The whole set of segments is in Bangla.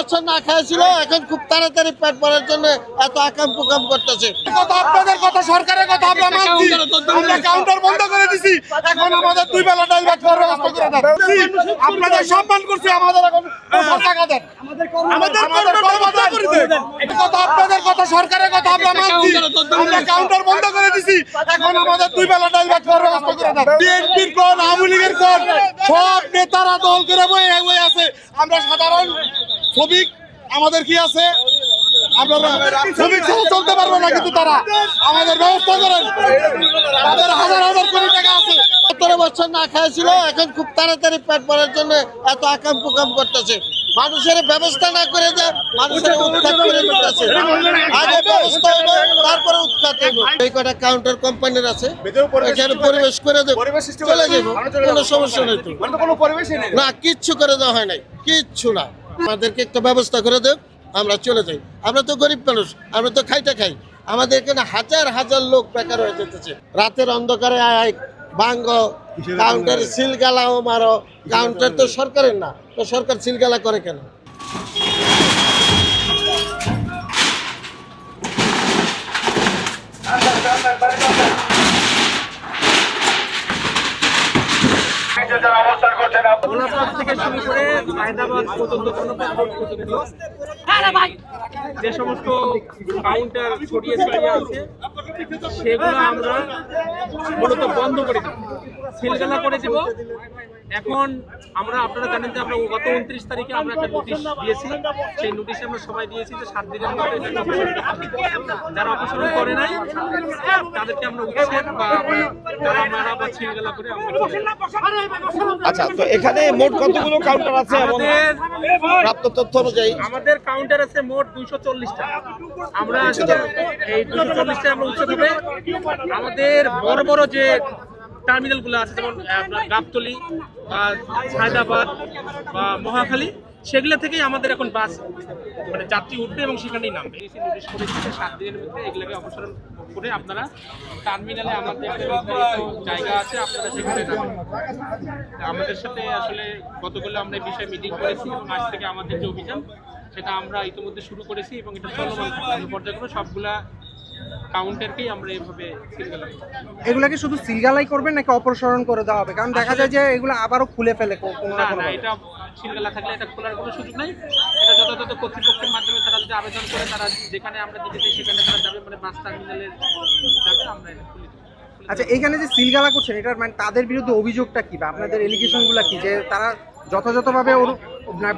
বছর না খাইছিল, এখন খুব তাড়াতাড়ি পেট ভরার জন্য এত আকাম কুকাম করতেছে। আপনাদের কথা সরকারের কথা আমরা মানছি, আমরা কাউন্টার বন্ধ করে দিছি, এখন আমাদের দুই বেলা ডাল ভাত খাওয়ার ব্যবস্থা করে দেন। আপনাদের সম্মান করছি, আমাদের এখন টাকা দেন, আমাদের কর্মচারী করে দেন। কথা আপনাদের কথা সরকারের কথা আমরা মানছি, আমরা কাউন্টার বন্ধ করে দিছি, এখন আমাদের দুই বেলা ডাল ভাত খাওয়ার ব্যবস্থা করে দেন। বিএনপির কোন, আওয়ামী লীগের কোন, সব নেতারা দল করে বয়ে আছে, আমরা সাধারণ শ্রমিক, আমাদের কি আছে, আমরা শ্রমিক ছাড়া চলতে পারবো না, কিন্তু তারা আমাদের ব্যবস্থা করেন। তাদের হাজার হাজার কোটি টাকা আছে। 17 বছর না খাইছিল, এখন খুব তাড়াতাড়ি পেট ভরার জন্য এত আকাম কুকাম করতেছে। মানুষের ব্যবস্থা না করে দেয়, মানুষের উৎখাত করে দিতেছে। আগে ব্যবস্থা হলো, তারপরে উৎখাত হলো। এই কটা কাউন্টার কোম্পানির আছে, এখানে পরিবেশ করে দেবো, চলে যাবো, কোনো সমস্যা নেই। না, কিচ্ছু করে দেওয়া হয় নাই, কিচ্ছু না। আমাদেরকে একটা ব্যবস্থা করে দেব, আমরা চলে যাই। আমরা তো গরিব মানুষ, আমরা তো খাইটা খাই। আমাদের এখানে হাজার হাজার লোক বেকার হয়ে যেতেছে। রাতের অন্ধকারে আয় ভাঙ্গ, কাউন্টার সিলগালাও মারো। কাউন্টার তো সরকারের না, তো সরকার সিলগালা করে কেন? গোলাপবাগ থেকে শুরু করে হায়দ্রাবাদ পর্যন্ত যে সমস্ত কাউন্টার ছড়িয়ে ছড়িয়ে আছে সেগুলো আমরা মূলত বন্ধ করে দেব, সিলগালা করে দেব। এখন আমরা, আপনারা জানেন যে আমরা গত 29 তারিখে আমরা একটা নোটিশ দিয়েছি, সেই নোটিশে আমরা সময় দিয়েছি যে 7 দিনের মধ্যে যারা অপসারণ করে নাই তাদেরকে আমরা উচ্ছেদ বা যারা মারা বা সিলগালা করে আমরা। আচ্ছা, তো এখানে মোট কতগুলো কাউন্টার আছে? আমাদের প্রাপ্ত তথ্য অনুযায়ী আমাদের কাউন্টার আছে মোট 240টা। আমরা এই 240টা আমরা উচ্ছেদ হবে। আমাদের বড় বড় যে টার্মিনালগুলো আছে, যেমন আপনার গাবতলী বা হায়দ্রাবাদ বা মহাখালী, সেগুলো থেকেই আমাদের এখন বাস মানে যাত্রী উঠবে এবং সেখানেই নামবে। নোটিশ করেছি 7 দিনের মধ্যে এগুলোকে অপসারণ করে আপনারা টার্মিনালে, আমাদের জায়গা আছে, আপনারা সেখানে যাবেন। আমাদের সাথে আসলে গতকাল আমরা এই বিষয়ে মিটিং করেছি এবং আজ থেকে আমাদের যে অভিযান সেটা আমরা ইতিমধ্যে শুরু করেছি এবং এটা চলমান পর্যায়ক্রমে সবগুলা কাউন্টারকেই আমরা এভাবে সিলগালা করব। এগুলাকে শুধু সিলগালাই করবেন নাকি অপসারণ করে দেওয়া হবে? কারণ দেখা যায় যে এগুলো আবারও খুলে ফেলে না, এটা সিলগালা থাকলে এটা খোলার কোনো সুযোগ নাই। এটা যথাযথ কর্তৃপক্ষের মাধ্যমে তারা যদি আবেদন করে, তারা যেখানে আমরা দিতে চাই সেখানে তারা যাবে, মানে বাস টার্মিনালে যাবে, আমরা এটা খুলে দেব। আচ্ছা, এইখানে যে সিলগালা করছেন, এটার মানে তাদের বিরুদ্ধে অভিযোগটা কি বা আপনাদের এলিগেশনগুলো কি, যে তারা যথাযথভাবে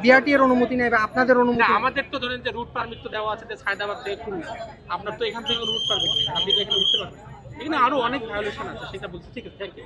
বিআরটি এর অনুমতি নেয় বা আপনাদের অনুমতি? না, আমাদের তো ধরেন যে রুট পারমিট তো দেওয়া আছে যে হায়দ্রাবাদ থেকে খুলনা, আপনার তো এখান থেকে রুট পারমিট, আপনি তো এখানে উঠতে পারবেন। এখানে আরো অনেক ভায়োলেশন আছে, সেটা বলছি। ঠিক আছে, থ্যাংক ইউ।